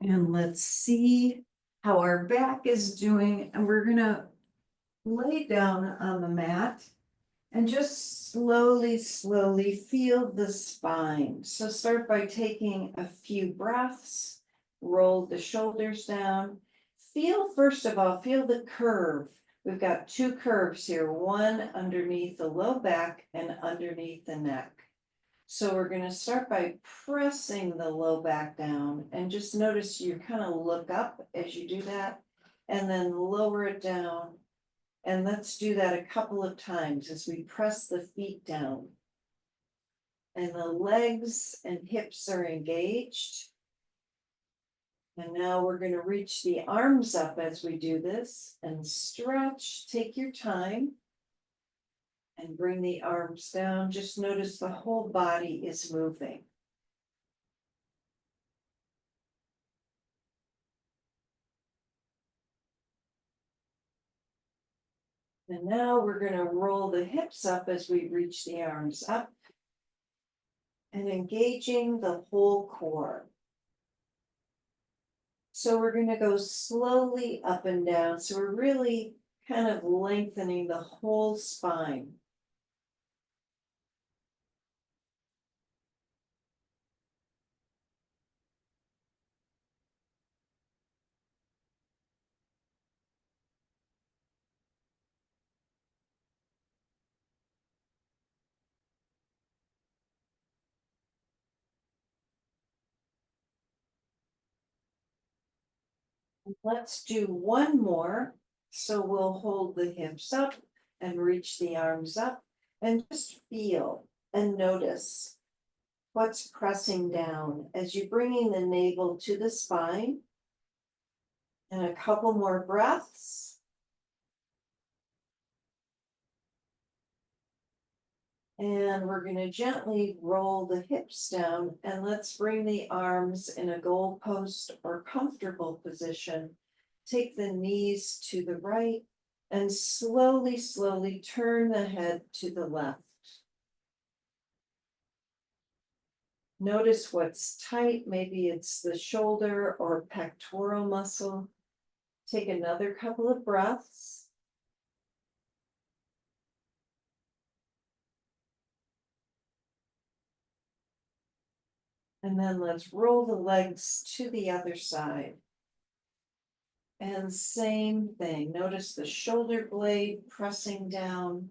And let's see how our back is doing. And we're gonna lay down on the mat and just slowly, slowly feel the spine. So start by taking a few breaths, roll the shoulders down. Feel, first of all, feel the curve. We've got two curves here, one underneath the low back and underneath the neck. So we're going to start by pressing the low back down and just notice you kind of look up as you do that and then lower it down. And let's do that a couple of times as we press the feet down. And the legs and hips are engaged. And now we're going to reach the arms up as we do this and stretch. Take your time and bring the arms down. Just notice the whole body is moving. And now we're going to roll the hips up as we reach the arms up and engaging the whole core. So we're going to go slowly up and down. So we're really kind of lengthening the whole spine. Let's do one more. So we'll hold the hips up and reach the arms up and just feel and notice what's pressing down as you're bringing the navel to the spine. And a couple more breaths. And we're going to gently roll the hips down and let's bring the arms in a goalpost or comfortable position. Take the knees to the right and slowly, slowly turn the head to the left. Notice what's tight. Maybe it's the shoulder or pectoral muscle. Take another couple of breaths. And then let's roll the legs to the other side. And same thing. Notice the shoulder blade pressing down.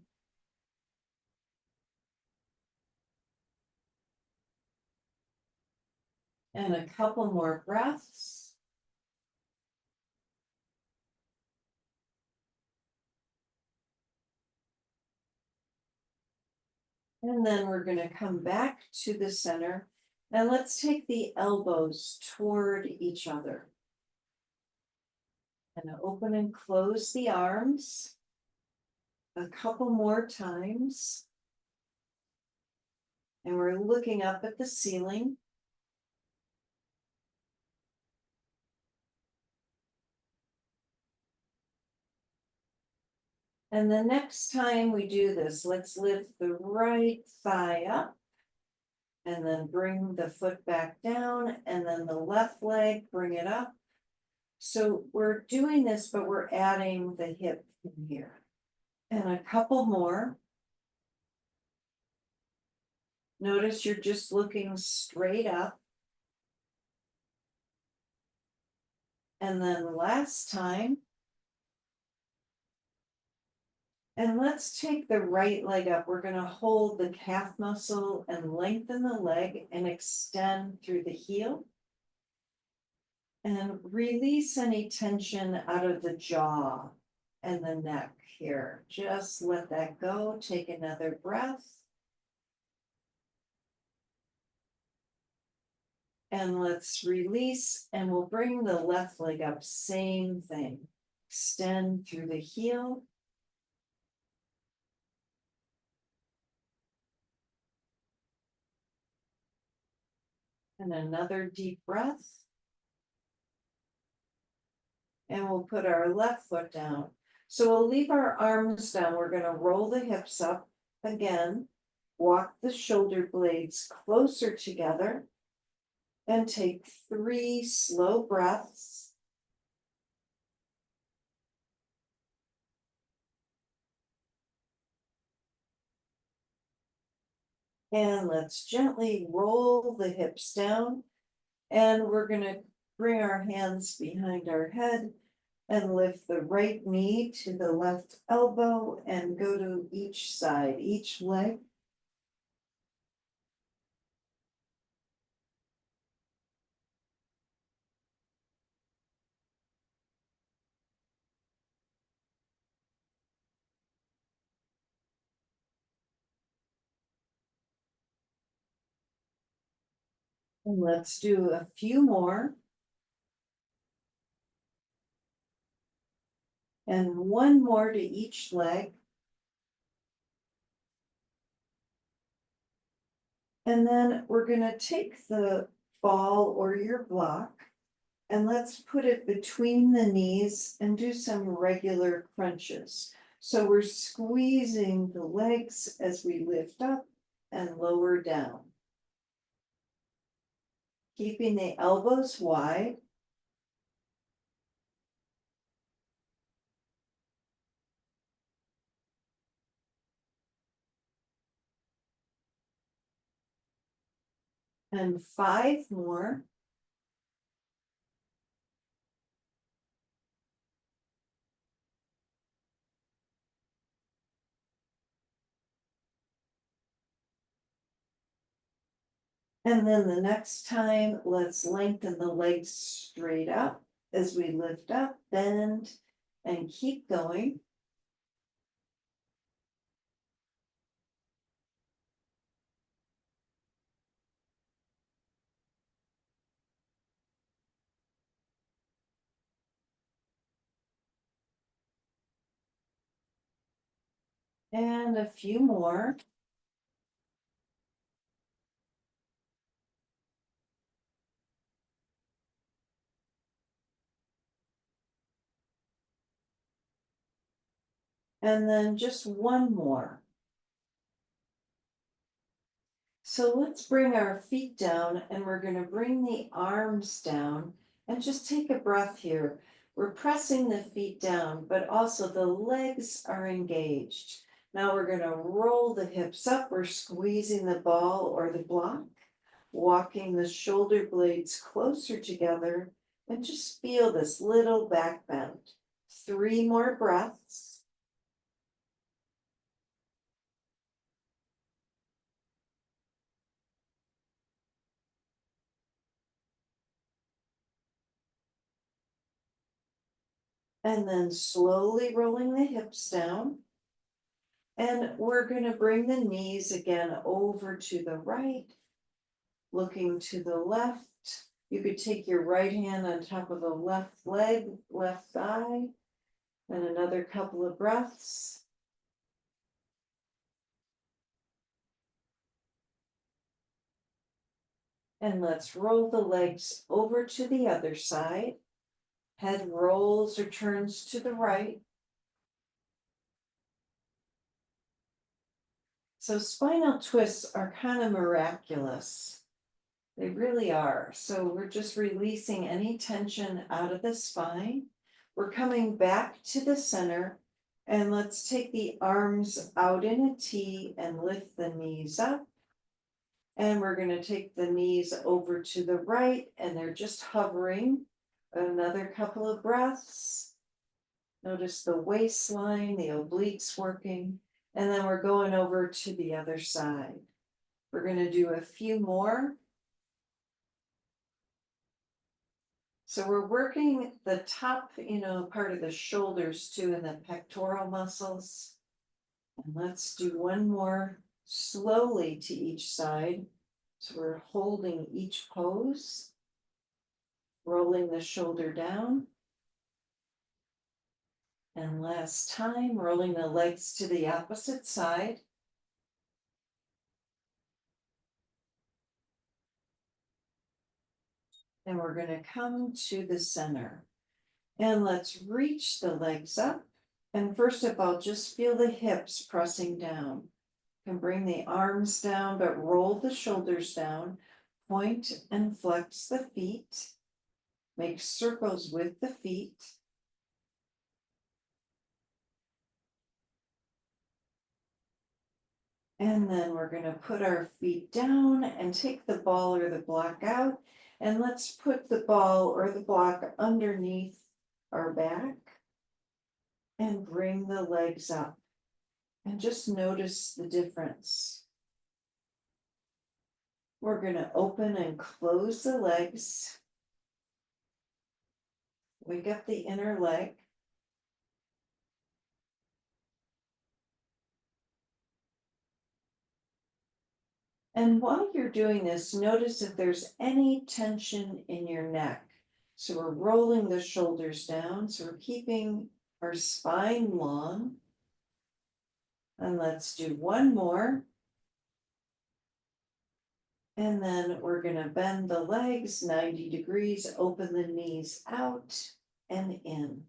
And a couple more breaths. And then we're going to come back to the center. And let's take the elbows toward each other. And open and close the arms a couple more times. And we're looking up at the ceiling. And the next time we do this, let's lift the right thigh up and then bring the foot back down and then the left leg, bring it up. So we're doing this, but we're adding the hip in here. And a couple more. Notice you're just looking straight up. And then last time. And let's take the right leg up. We're going to hold the calf muscle and lengthen the leg and extend through the heel. And release any tension out of the jaw and the neck here. Just let that go. Take another breath. And let's release, and we'll bring the left leg up. Same thing. Extend through the heel. And another deep breath. And we'll put our left foot down. So we'll leave our arms down. We're going to roll the hips up again. Walk the shoulder blades closer together. And take 3 slow breaths. And let's gently roll the hips down. And we're going to bring our hands behind our head and lift the right knee to the left elbow and go to each side, each leg. And let's do a few more. And one more to each leg. And then we're going to take the ball or your block and let's put it between the knees and do some regular crunches. So we're squeezing the legs as we lift up and lower down. Keeping the elbows wide. And 5 more. And then the next time, let's lengthen the legs straight up as we lift up, bend, and keep going. And a few more. And then just one more. So let's bring our feet down and we're going to bring the arms down and just take a breath here. We're pressing the feet down, but also the legs are engaged. Now we're going to roll the hips up. We're squeezing the ball or the block, walking the shoulder blades closer together, and just feel this little back bend. 3 more breaths. And then slowly rolling the hips down. And we're going to bring the knees again over to the right, looking to the left. You could take your right hand on top of the left leg, left thigh, and another couple of breaths. And let's roll the legs over to the other side. Head rolls or turns to the right. So spinal twists are kind of miraculous. They really are. So we're just releasing any tension out of the spine. We're coming back to the center and let's take the arms out in a T and lift the knees up. And we're going to take the knees over to the right and they're just hovering. Another couple of breaths. Notice the waistline, the obliques working. And then we're going over to the other side. We're going to do a few more. So we're working the top, part of the shoulders too, and the pectoral muscles. And let's do one more slowly to each side. So we're holding each pose, rolling the shoulder down. And last time, rolling the legs to the opposite side. And we're going to come to the center. And let's reach the legs up. And first of all, just feel the hips pressing down. And bring the arms down, but roll the shoulders down. Point and flex the feet. Make circles with the feet. And then we're going to put our feet down and take the ball or the block out. And let's put the ball or the block underneath our back and bring the legs up. And just notice the difference. We're going to open and close the legs. Wake up the inner leg. And while you're doing this, notice if there's any tension in your neck. So we're rolling the shoulders down. So we're keeping our spine long. And let's do one more. And then we're going to bend the legs 90 degrees, open the knees out and in.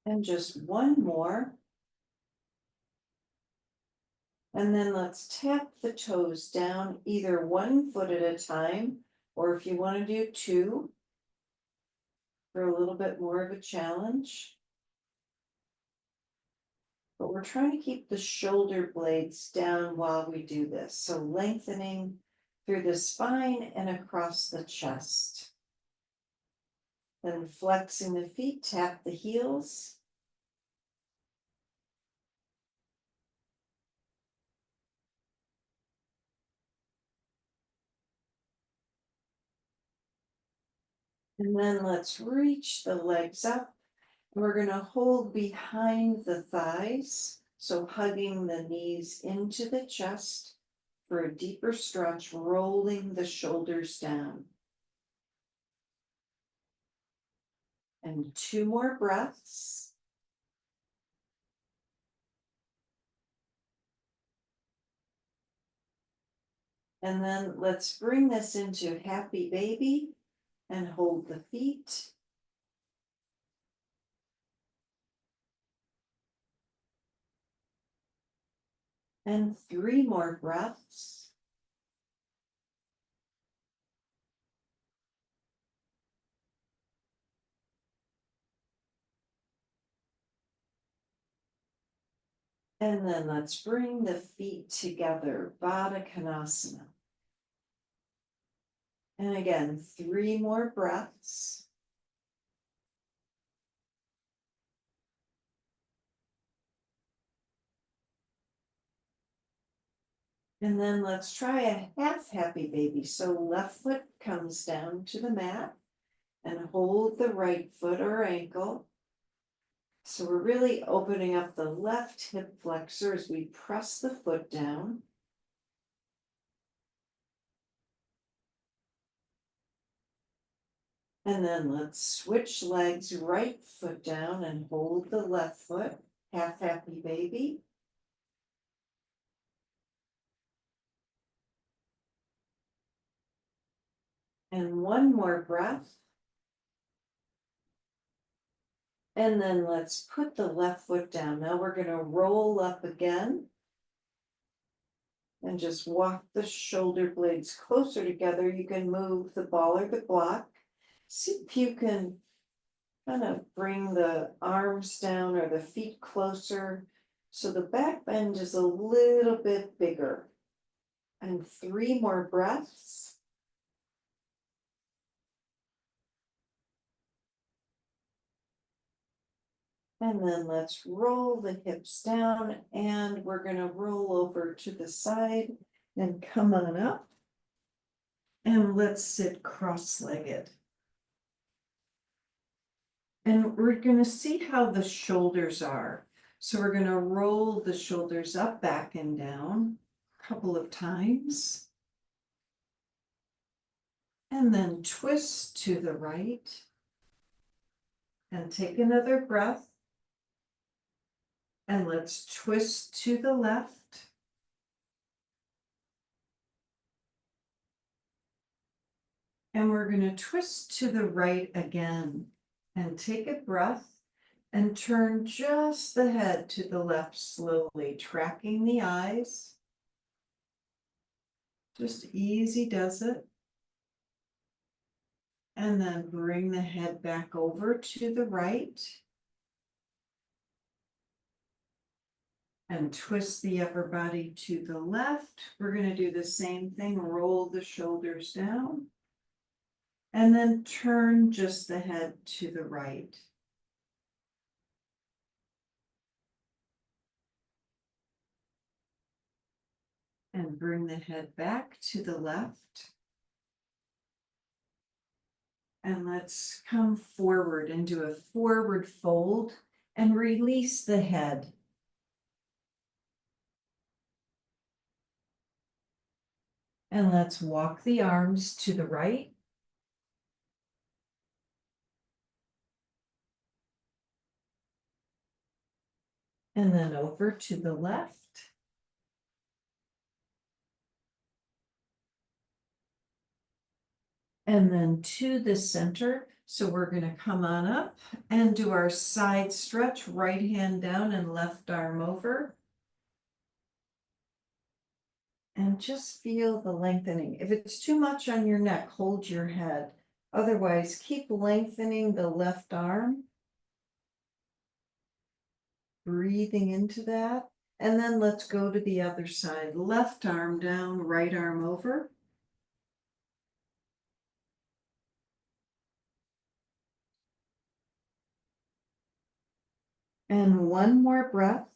And just one more. And then let's tap the toes down, either 1 foot at a time, or if you want to do 2 for a little bit more of a challenge. But we're trying to keep the shoulder blades down while we do this. So lengthening through the spine and across the chest. Then flexing the feet, tap the heels. And then let's reach the legs up. We're going to hold behind the thighs. So hugging the knees into the chest for a deeper stretch, rolling the shoulders down. And 2 more breaths. And then let's bring this into happy baby and hold the feet. And 3 more breaths. And then let's bring the feet together, Baddha Konasana. And again, 3 more breaths. And then let's try a half happy baby. So left foot comes down to the mat and hold the right foot or ankle. So we're really opening up the left hip flexor as we press the foot down. And then let's switch legs, right foot down and hold the left foot, half happy baby. And 1 more breath. And then let's put the left foot down. Now we're going to roll up again. And just walk the shoulder blades closer together. You can move the ball or the block. See if you can kind of bring the arms down or the feet closer. So the back bend is a little bit bigger. And 3 more breaths. And then let's roll the hips down and we're going to roll over to the side and come on up. And let's sit cross-legged. And we're going to see how the shoulders are. So we're going to roll the shoulders up, back and down a couple of times. And then twist to the right. And take another breath. And let's twist to the left. And we're gonna twist to the right again and take a breath and turn just the head to the left slowly, tracking the eyes. Just easy does it. And then bring the head back over to the right. And twist the upper body to the left. We're going to do the same thing, roll the shoulders down. And then turn just the head to the right. And bring the head back to the left. And let's come forward and do a forward fold and release the head. And let's walk the arms to the right. And then over to the left. And then to the center. So we're going to come on up and do our side stretch, right hand down and left arm over. And just feel the lengthening. If it's too much on your neck, hold your head. Otherwise, keep lengthening the left arm. Breathing into that. And then let's go to the other side. Left arm down, right arm over. And one more breath.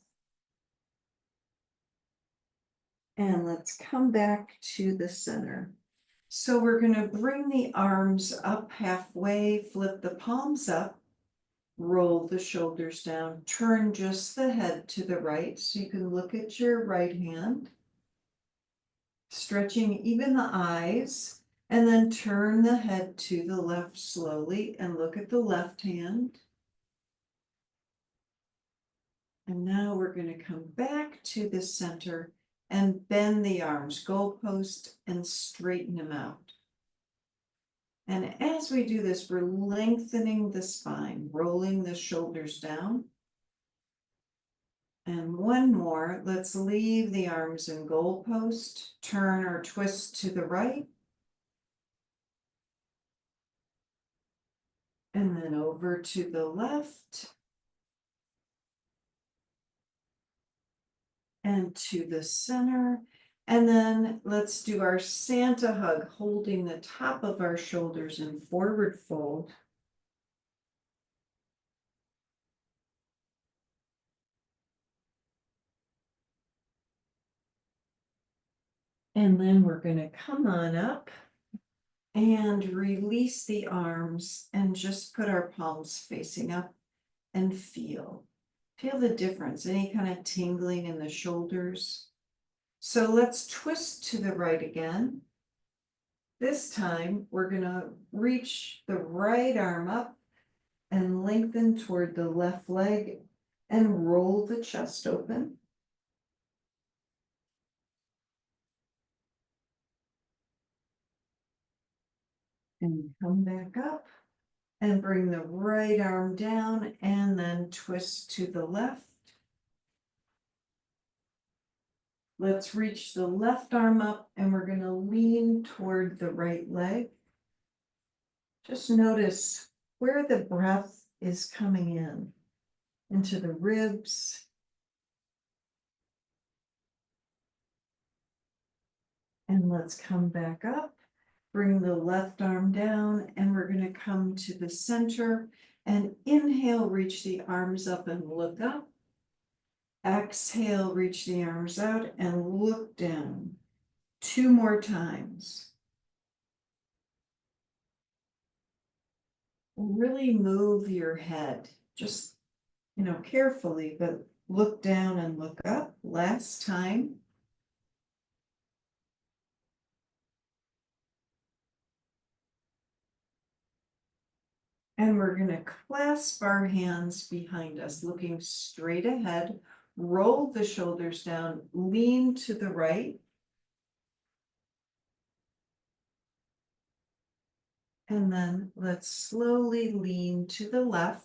And let's come back to the center. So we're going to bring the arms up halfway, flip the palms up, roll the shoulders down, turn just the head to the right so you can look at your right hand, stretching even the eyes, and then turn the head to the left slowly and look at the left hand. And now we're going to come back to the center and bend the arms, goalpost, and straighten them out. And as we do this, we're lengthening the spine, rolling the shoulders down. And one more, let's leave the arms in goalpost, turn or twist to the right. And then over to the left. And to the center. And then let's do our Santa hug, holding the top of our shoulders in forward fold. And then we're going to come on up and release the arms and just put our palms facing up and feel. Feel the difference, any kind of tingling in the shoulders. So let's twist to the right again. This time we're going to reach the right arm up and lengthen toward the left leg and roll the chest open. And come back up and bring the right arm down and then twist to the left. Let's reach the left arm up and we're going to lean toward the right leg. Just notice where the breath is coming in, into the ribs. And let's come back up, bring the left arm down, and we're going to come to the center and inhale, reach the arms up and look up. Exhale, reach the arms out and look down. 2 more times. Really move your head, just, carefully, but look down and look up. Last time. And we're going to clasp our hands behind us, looking straight ahead. Roll the shoulders down, lean to the right. And then let's slowly lean to the left.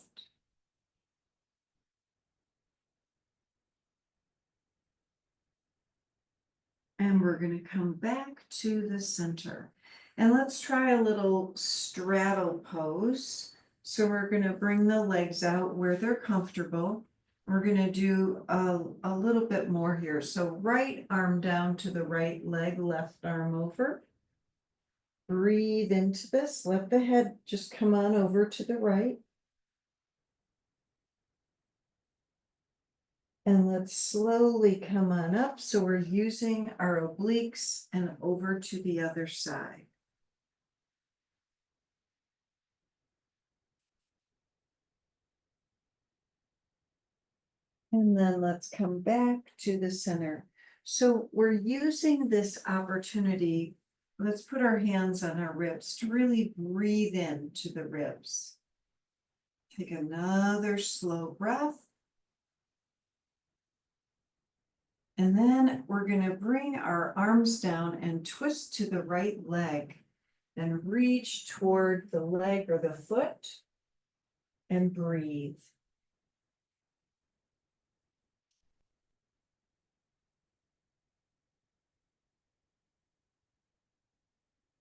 And we're going to come back to the center. And let's try a little straddle pose. So we're going to bring the legs out where they're comfortable. We're going to do a little bit more here. So right arm down to the right leg, left arm over. Breathe into this. Let the head just come on over to the right. And let's slowly come on up. So we're using our obliques and over to the other side. And then let's come back to the center. So we're using this opportunity. Let's put our hands on our ribs to really breathe into the ribs. Take another slow breath. And then we're going to bring our arms down and twist to the right leg. Then reach toward the leg or the foot and breathe.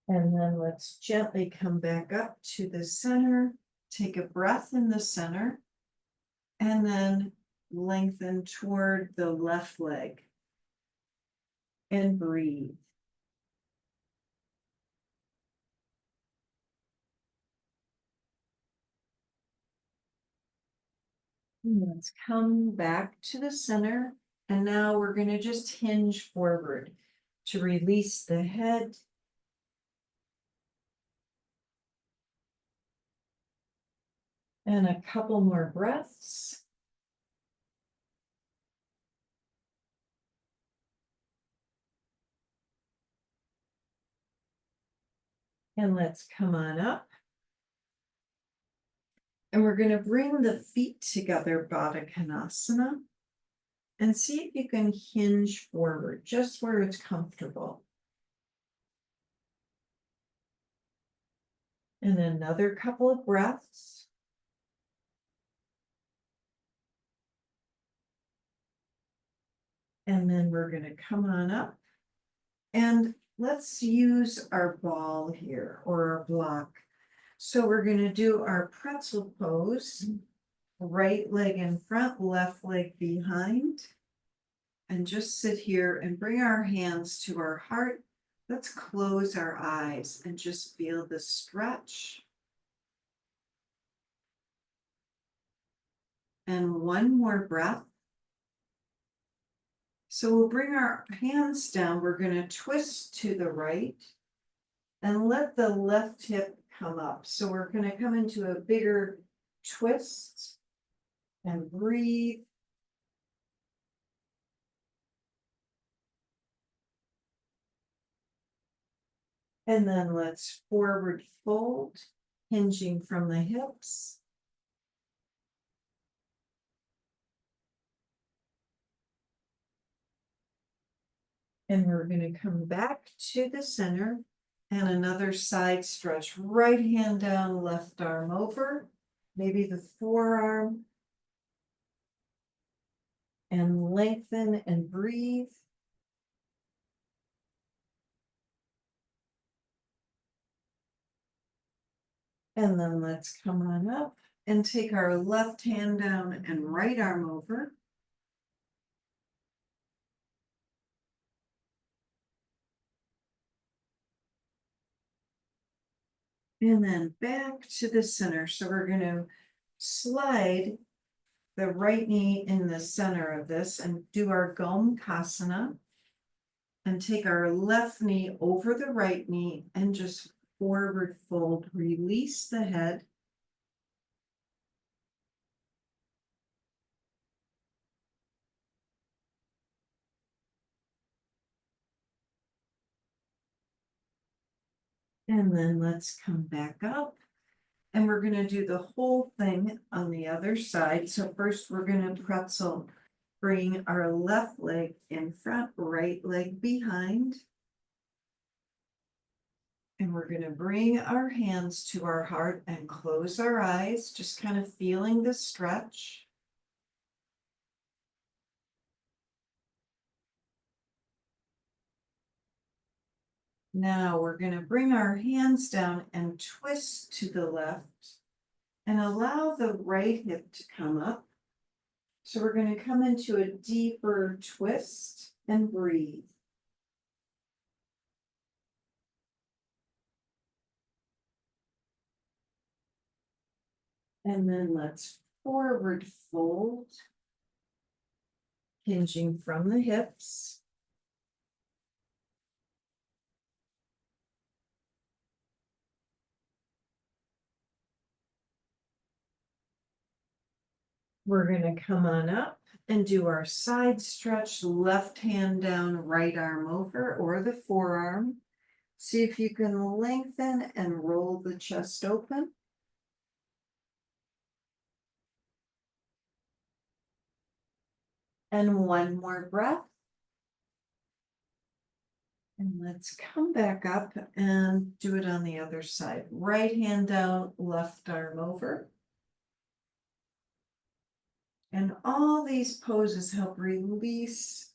And then let's gently come back up to the center. Take a breath in the center. And then lengthen toward the left leg. And breathe. And let's come back to the center. And now we're going to just hinge forward to release the head. And a couple more breaths. And let's come on up. And we're going to bring the feet together, Baddha Konasana. And see if you can hinge forward, just where it's comfortable. And another couple of breaths. And then we're going to come on up. And let's use our ball here, or our block. So we're going to do our pretzel pose. Right leg in front, left leg behind. And just sit here and bring our hands to our heart. Let's close our eyes and just feel the stretch. And one more breath. So we'll bring our hands down. We're going to twist to the right and let the left hip come up. So we're going to come into a bigger twist and breathe. And then let's forward fold, hinging from the hips. And we're going to come back to the center and another side stretch. Right hand down, left arm over, maybe the forearm. And lengthen and breathe. And then let's come on up and take our left hand down and right arm over. And then back to the center. So we're going to slide the right knee in the center of this and do our Gomukhasana. And take our left knee over the right knee and just forward fold. Release the head. And then let's come back up. And we're going to do the whole thing on the other side. So first we're going to pretzel. Bring our left leg in front, right leg behind. And we're gonna bring our hands to our heart and close our eyes, just kind of feeling the stretch. Now we're gonna bring our hands down and twist to the left and allow the right hip to come up. So we're gonna come into a deeper twist and breathe. And then let's forward fold, hinging from the hips. We're gonna come on up and do our side stretch, left hand down, right arm over, or the forearm. See if you can lengthen and roll the chest open. And one more breath. And let's come back up and do it on the other side. Right hand down, left arm over. And all these poses help release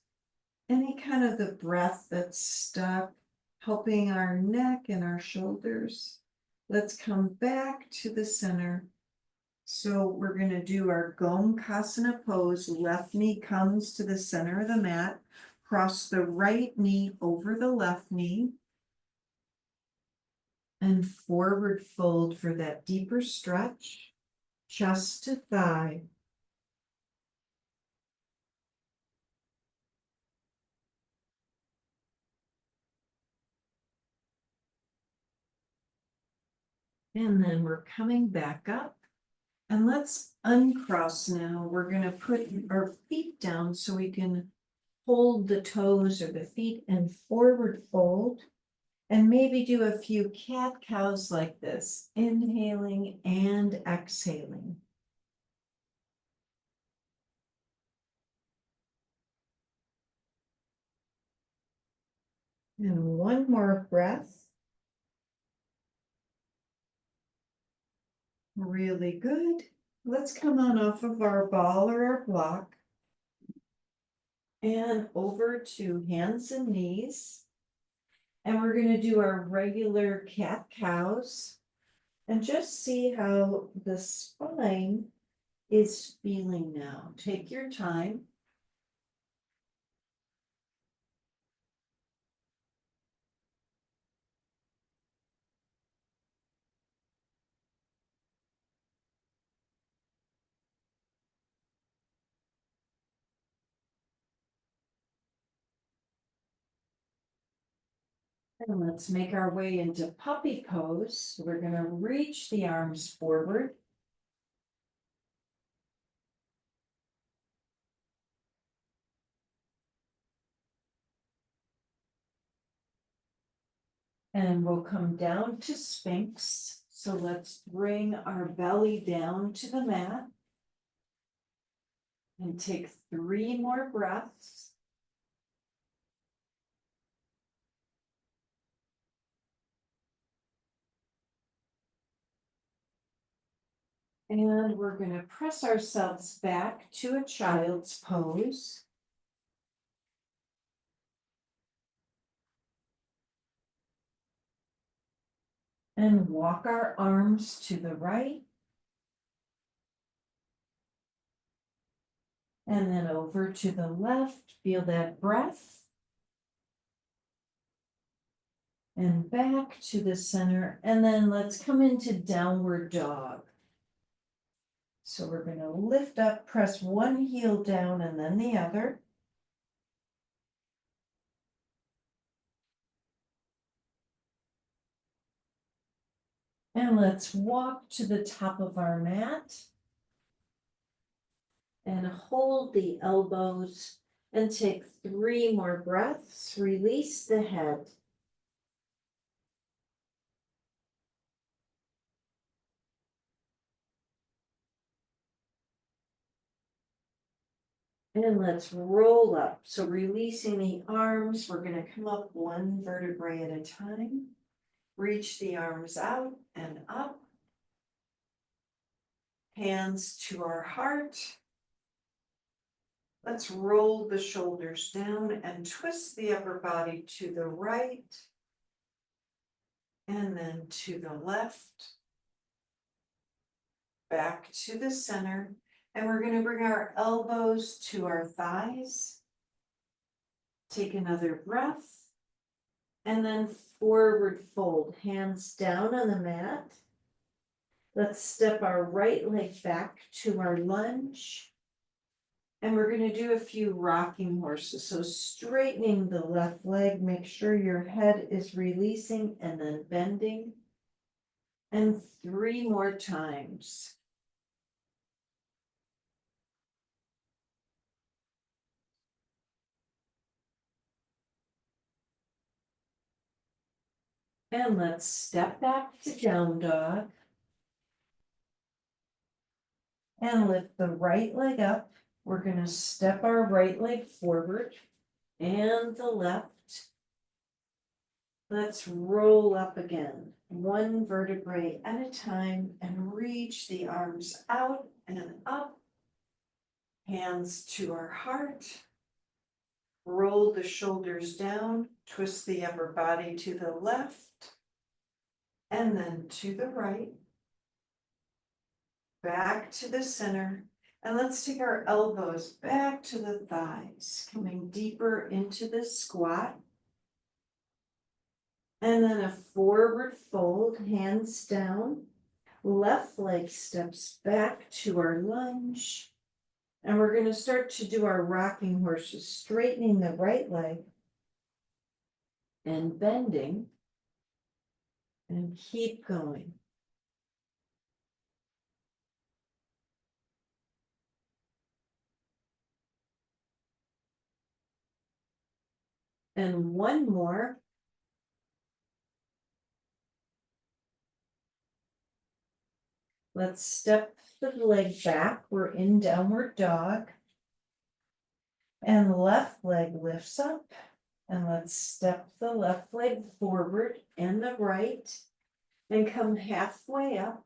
any kind of the breath that's stuck, helping our neck and our shoulders. Let's come back to the center. So we're going to do our Gomukhasana pose. Left knee comes to the center of the mat. Cross the right knee over the left knee. And forward fold for that deeper stretch. Chest to thigh. And then we're coming back up. And let's uncross now. We're going to put our feet down so we can hold the toes or the feet and forward fold. And maybe do a few cat cows like this, inhaling and exhaling. And one more breath. Really good. Let's come on off of our ball or our block and over to hands and knees. And we're going to do our regular cat cows and just see how the spine is feeling now. Take your time. And let's make our way into puppy pose. We're going to reach the arms forward. And we'll come down to sphinx. So let's bring our belly down to the mat. And take 3 more breaths. And we're going to press ourselves back to a child's pose. And walk our arms to the right. And then over to the left. Feel that breath. And back to the center. And then let's come into downward dog. So we're going to lift up, press one heel down and then the other. And let's walk to the top of our mat. And hold the elbows and take 3 more breaths. Release the head. And let's roll up. So releasing the arms, we're going to come up 1 vertebrae at a time. Reach the arms out and up. Hands to our heart. Let's roll the shoulders down and twist the upper body to the right and then to the left. Back to the center. And we're going to bring our elbows to our thighs. Take another breath. And then forward fold, hands down on the mat. Let's step our right leg back to our lunge. And we're going to do a few rocking horses. So straightening the left leg, make sure your head is releasing and then bending. And 3 more times. And let's step back to down dog. And lift the right leg up. We're going to step our right leg forward and the left. Let's roll up again, 1 vertebrae at a time, and reach the arms out and up. Hands to our heart. Roll the shoulders down, twist the upper body to the left, and then to the right. Back to the center. And let's take our elbows back to the thighs, coming deeper into the squat. And then a forward fold, hands down. Left leg steps back to our lunge. And we're going to start to do our rocking horses, straightening the right leg and bending. And keep going. And 1 more. Let's step the leg back. We're in downward dog. And the left leg lifts up. And let's step the left leg forward and the right. And come halfway up.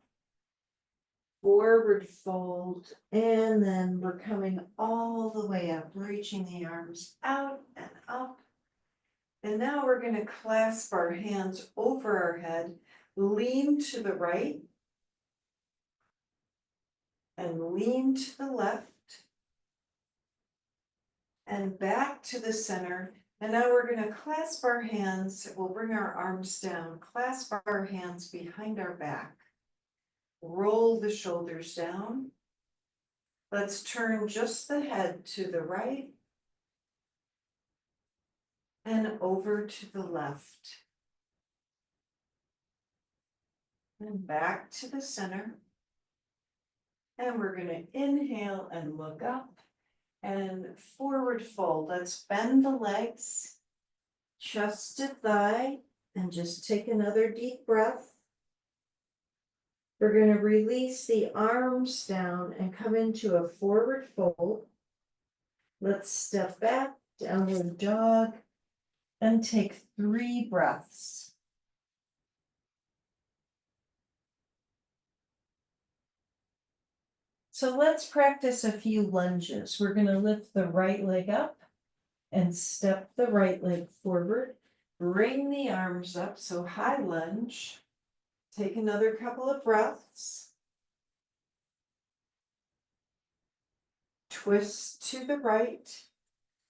Forward fold. And then we're coming all the way up, reaching the arms out and up. And now we're going to clasp our hands over our head, lean to the right. And lean to the left and back to the center. And now we're going to clasp our hands. We'll bring our arms down, clasp our hands behind our back. Roll the shoulders down. Let's turn just the head to the right and over to the left. And back to the center. And we're going to inhale and look up and forward fold. Let's bend the legs, chest to thigh, and just take another deep breath. We're going to release the arms down and come into a forward fold. Let's step back, downward dog, and take 3 breaths. So let's practice a few lunges. We're going to lift the right leg up and step the right leg forward. Bring the arms up, so high lunge. Take another couple of breaths. Twist to the right.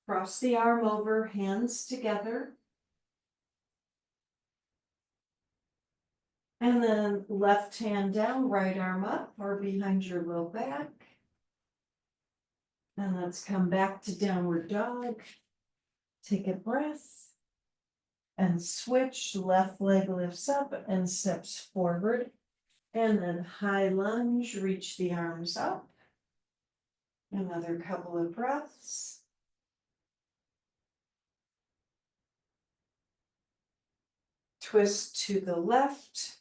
Cross the arm over, hands together. And then left hand down, right arm up or behind your low back. And let's come back to downward dog. Take a breath. And switch, left leg lifts up and steps forward. And then high lunge, reach the arms up. Another couple of breaths. Twist to the left.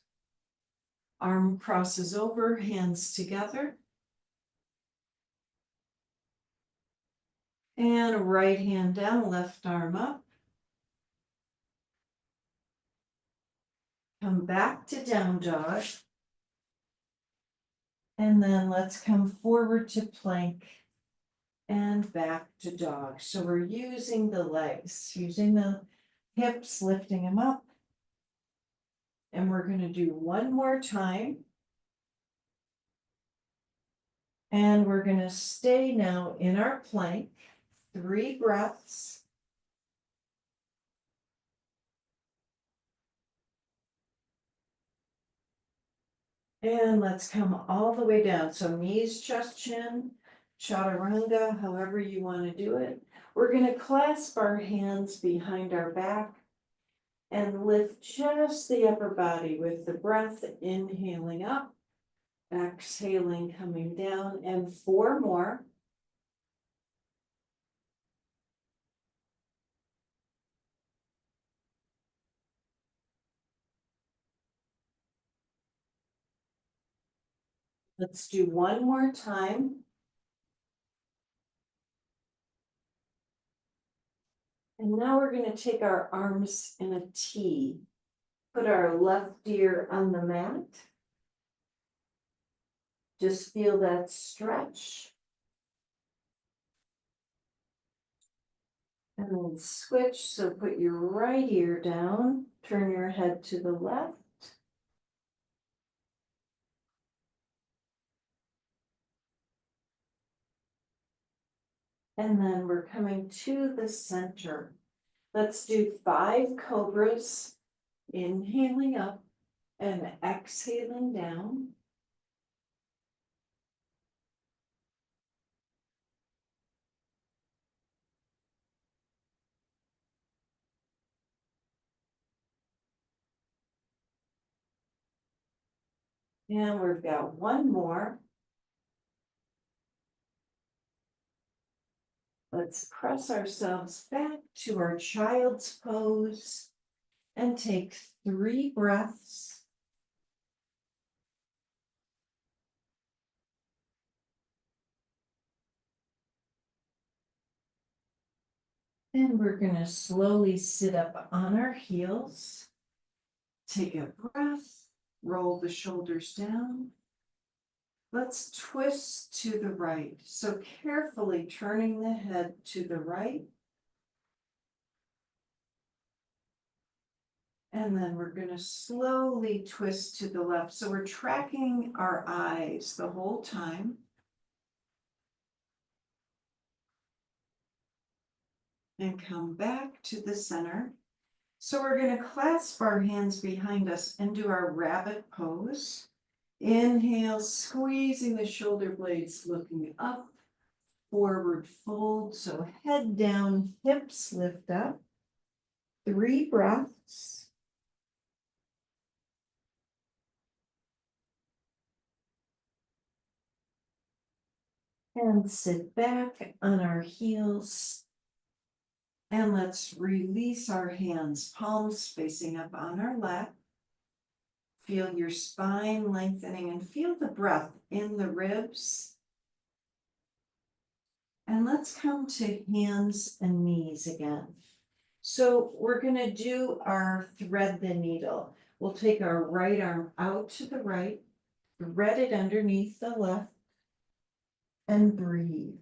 Arm crosses over, hands together. And right hand down, left arm up. Come back to down dog. And then let's come forward to plank and back to dog. So we're using the legs, using the hips, lifting them up. And we're going to do one more time. And we're going to stay now in our plank, 3 breaths. And let's come all the way down. So knees, chest, chin, chaturanga, however you want to do it. We're going to clasp our hands behind our back and lift just the upper body with the breath, inhaling up, exhaling, coming down, and 4 more. Let's do one more time. And now we're going to take our arms in a T. Put our left ear on the mat. Just feel that stretch. And then switch. So put your right ear down. Turn your head to the left. And then we're coming to the center. Let's do 5 cobras. Inhaling up and exhaling down. And we've got one more. Let's press ourselves back to our child's pose and take 3 breaths. And we're going to slowly sit up on our heels. Take a breath, roll the shoulders down. Let's twist to the right. So carefully turning the head to the right. And then we're going to slowly twist to the left. So we're tracking our eyes the whole time. And come back to the center. So we're going to clasp our hands behind us and do our rabbit pose. Inhale, squeezing the shoulder blades, looking up, forward fold. So head down, hips lift up. 3 breaths. And sit back on our heels. And let's release our hands, palms facing up on our lap. Feel your spine lengthening and feel the breath in the ribs. And let's come to hands and knees again. So we're going to do our thread the needle. We'll take our right arm out to the right, thread it underneath the left, and breathe.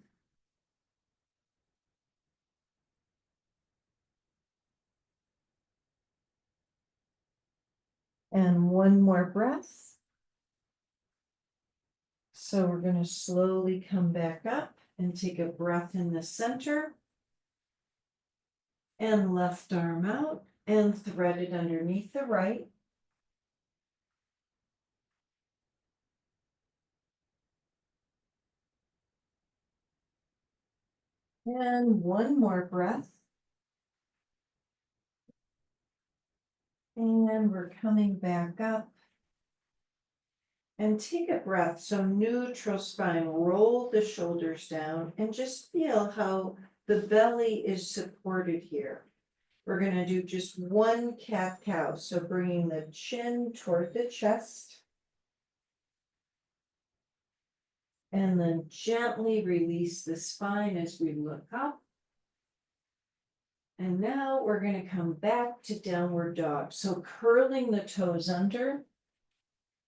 And one more breath. So we're going to slowly come back up and take a breath in the center. And left arm out and thread it underneath the right. And one more breath. And we're coming back up. And take a breath. So neutral spine, roll the shoulders down and just feel how the belly is supported here. We're going to do just one cat-cow. So bringing the chin toward the chest. And then gently release the spine as we look up. And now we're gonna come back to downward dog. So curling the toes under,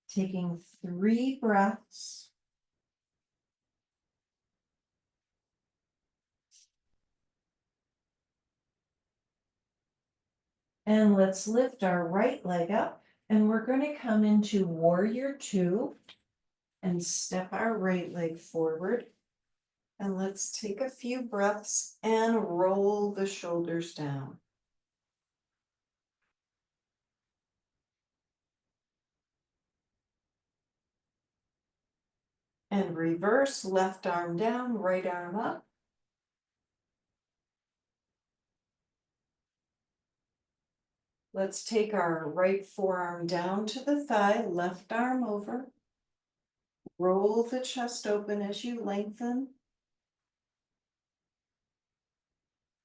taking 3 breaths. And let's lift our right leg up, and we're gonna come into warrior 2 and step our right leg forward. And let's take a few breaths and roll the shoulders down. And reverse, left arm down, right arm up. Let's take our right forearm down to the thigh, left arm over. Roll the chest open as you lengthen.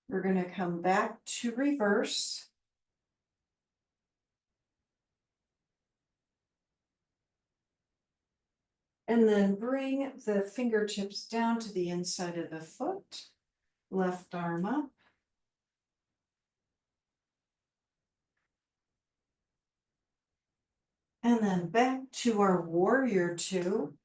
We're going to come back to reverse. And then bring the fingertips down to the inside of the foot. Left arm up. And then back to our warrior 2.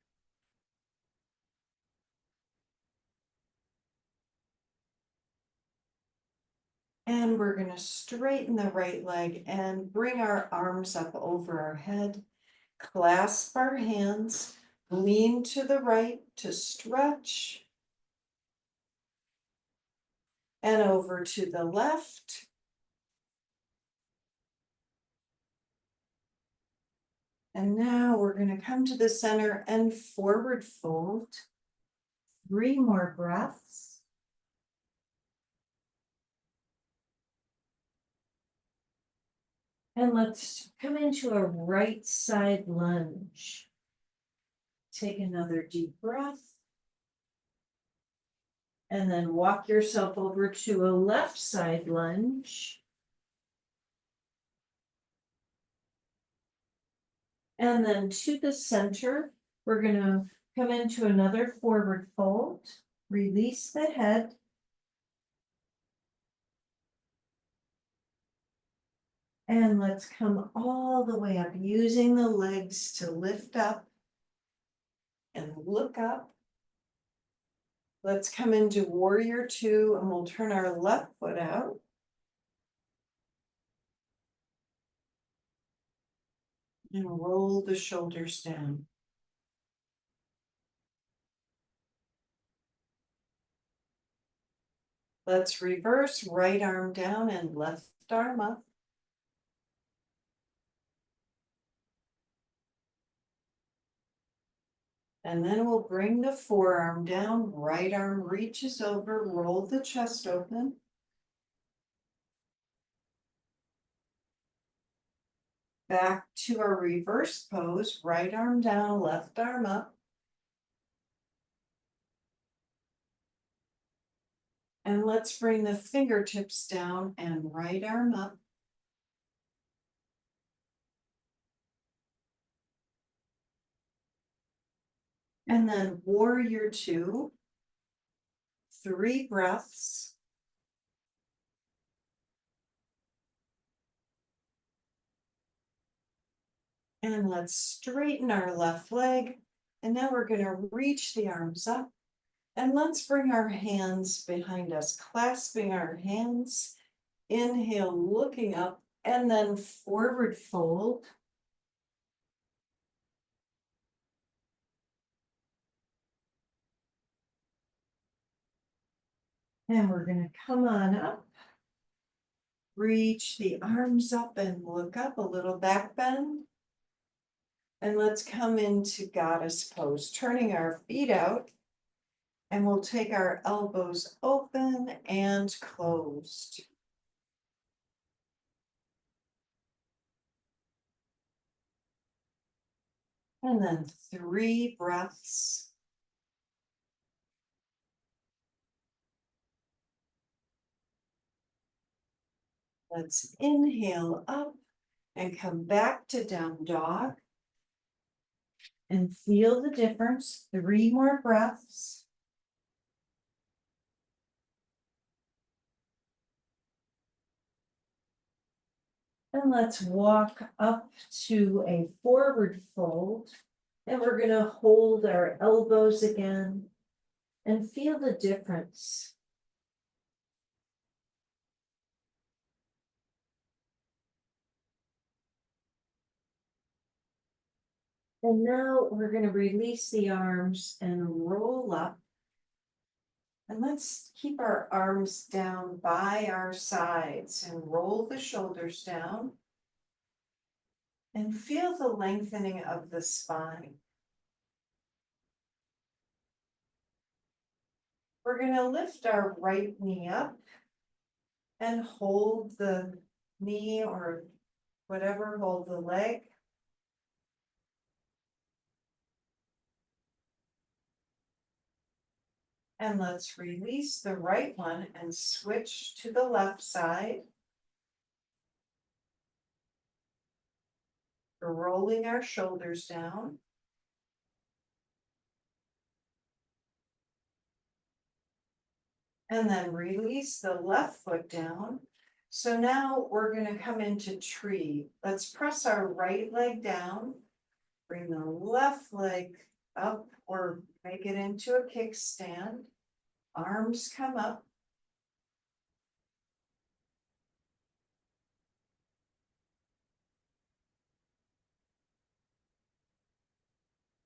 And we're going to straighten the right leg and bring our arms up over our head. Clasp our hands, lean to the right to stretch. And over to the left. And now we're going to come to the center and forward fold. 3 more breaths. And let's come into a right side lunge. Take another deep breath. And then walk yourself over to a left side lunge. And then to the center, we're going to come into another forward fold. Release the head. And let's come all the way up, using the legs to lift up and look up. Let's come into warrior 2, and we'll turn our left foot out. And roll the shoulders down. Let's reverse, right arm down and left arm up. And then we'll bring the forearm down, right arm reaches over, roll the chest open. Back to our reverse pose, right arm down, left arm up. And let's bring the fingertips down and right arm up. And then warrior 2, 3 breaths. And let's straighten our left leg. And now we're going to reach the arms up. And let's bring our hands behind us, clasping our hands. Inhale, looking up, and then forward fold. And we're going to come on up. Reach the arms up and look up, a little back bend. And let's come into goddess pose, turning our feet out. And we'll take our elbows open and closed. And then 3 breaths. Let's inhale up and come back to down dog. And feel the difference. 3 more breaths. And let's walk up to a forward fold. And we're going to hold our elbows again and feel the difference. And now we're going to release the arms and roll up. And let's keep our arms down by our sides and roll the shoulders down. And feel the lengthening of the spine. We're going to lift our right knee up and hold the knee or whatever, hold the leg. And let's release the right one and switch to the left side. We're rolling our shoulders down. And then release the left foot down. So now we're going to come into tree. Let's press our right leg down. Bring the left leg up or make it into a kickstand. Arms come up.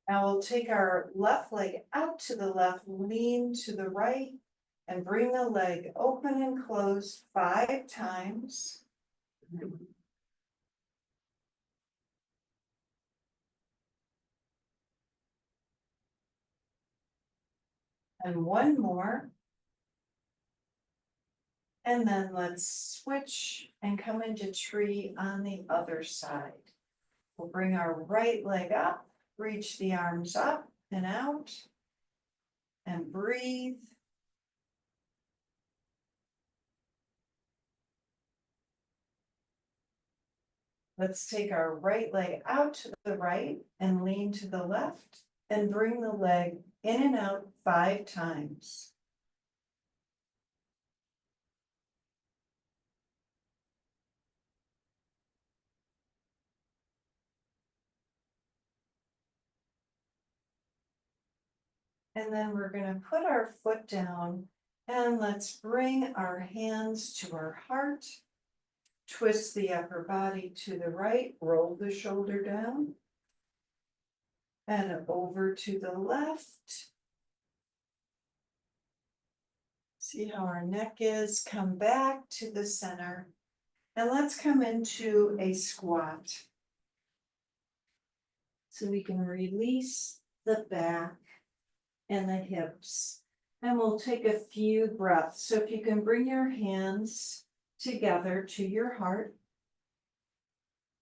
Now we'll take our left leg out to the left, lean to the right, and bring the leg open and close 5 times. And one more. And then let's switch and come into tree on the other side. We'll bring our right leg up, reach the arms up and out, and breathe. Let's take our right leg out to the right and lean to the left and bring the leg in and out 5 times. And then we're going to put our foot down and let's bring our hands to our heart. Twist the upper body to the right, roll the shoulder down. And over to the left. See how our neck is, come back to the center. And let's come into a squat. So we can release the back and the hips. And we'll take a few breaths. So if you can bring your hands together to your heart,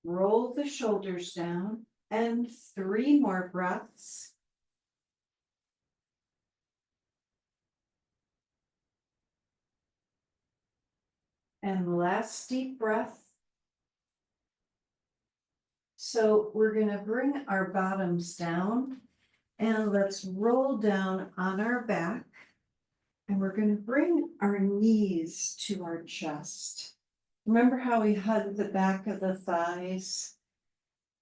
roll the shoulders down, and 3 more breaths. And last deep breath. So we're going to bring our bottoms down and let's roll down on our back. And we're going to bring our knees to our chest. Remember how we hug the back of the thighs?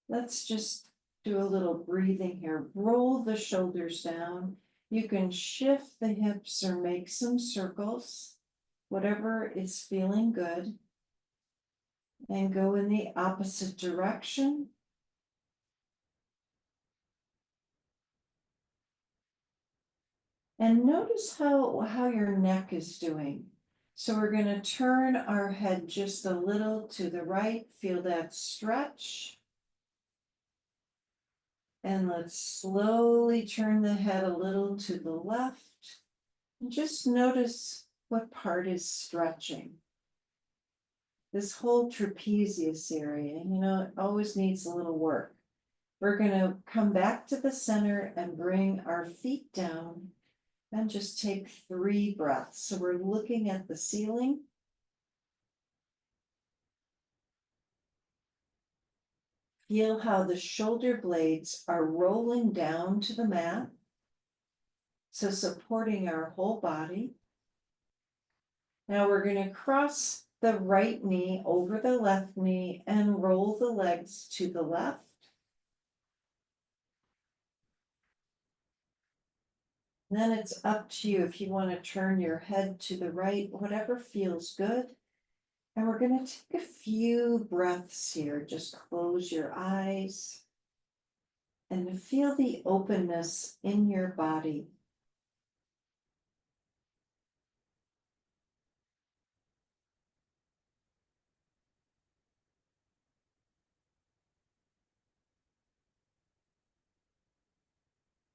Let's just do a little breathing here. Roll the shoulders down. You can shift the hips or make some circles, whatever is feeling good. And go in the opposite direction. And notice how your neck is doing. So we're going to turn our head just a little to the right. Feel that stretch. And let's slowly turn the head a little to the left. And just notice what part is stretching. This whole trapezius area, it always needs a little work. We're going to come back to the center and bring our feet down and just take 3 breaths. So we're looking at the ceiling. Feel how the shoulder blades are rolling down to the mat. So supporting our whole body. Now we're going to cross the right knee over the left knee and roll the legs to the left. Then it's up to you if you want to turn your head to the right, whatever feels good. And we're going to take a few breaths here. Just close your eyes and feel the openness in your body.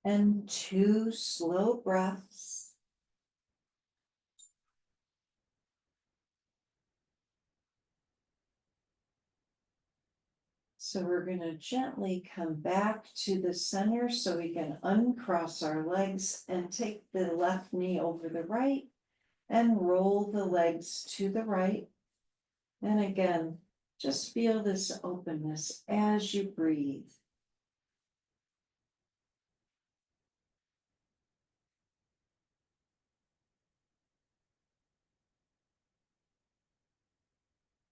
And 2 slow breaths. So we're going to gently come back to the center so we can uncross our legs and take the left knee over the right and roll the legs to the right. And again, just feel this openness as you breathe.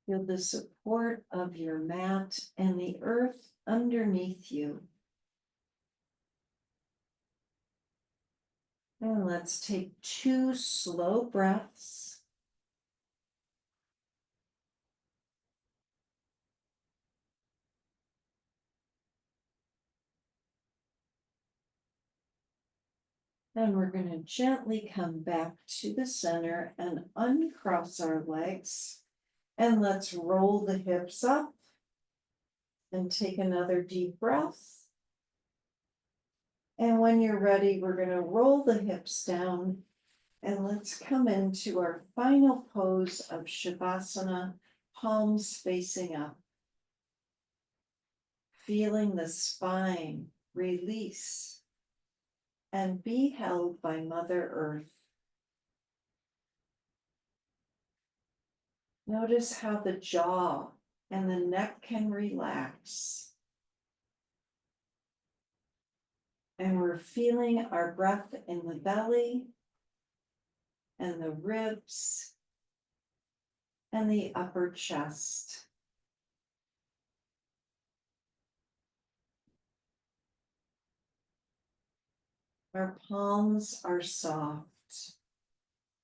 Feel the support of your mat and the earth underneath you. And let's take 2 slow breaths. And we're going to gently come back to the center and uncross our legs. And let's roll the hips up and take another deep breath. And when you're ready, we're going to roll the hips down and let's come into our final pose of Shavasana, palms facing up. Feeling the spine release and be held by Mother Earth. Notice how the jaw and the neck can relax. And we're feeling our breath in the belly and the ribs and the upper chest. Our palms are soft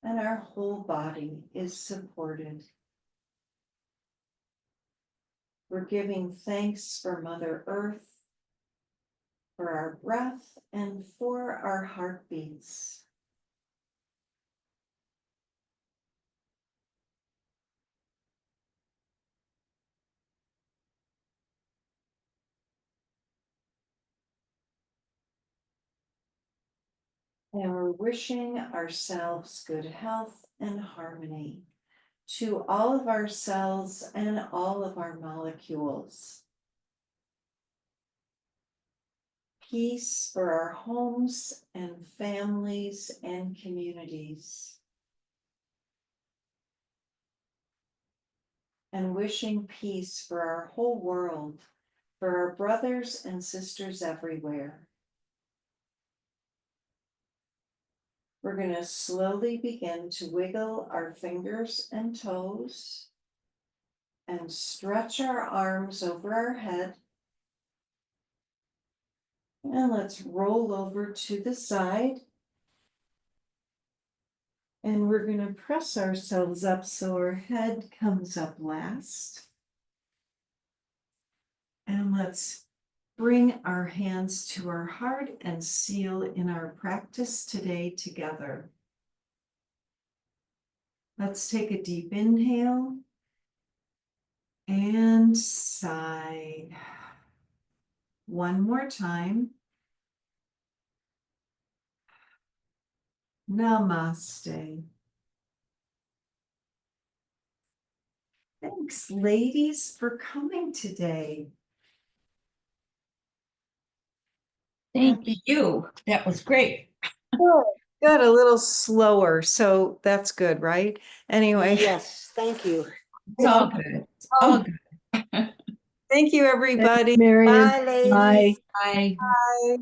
and our whole body is supported. We're giving thanks for Mother Earth, for our breath, and for our heartbeats. And we're wishing ourselves good health and harmony to all of our cells and all of our molecules. Peace for our homes and families and communities. And wishing peace for our whole world, for our brothers and sisters everywhere. We're going to slowly begin to wiggle our fingers and toes and stretch our arms over our head. And let's roll over to the side. And we're going to press ourselves up so our head comes up last. And let's bring our hands to our heart and seal in our practice today together. Let's take a deep inhale and sigh. One more time. Namaste. Thanks, ladies, for coming today. Thank you. That was great. Got a little slower, so that's good, right? Anyway. Yes, thank you. It's all good. It's all good. Thank you, everybody. Marion. Bye, ladies. Bye. Bye. Bye.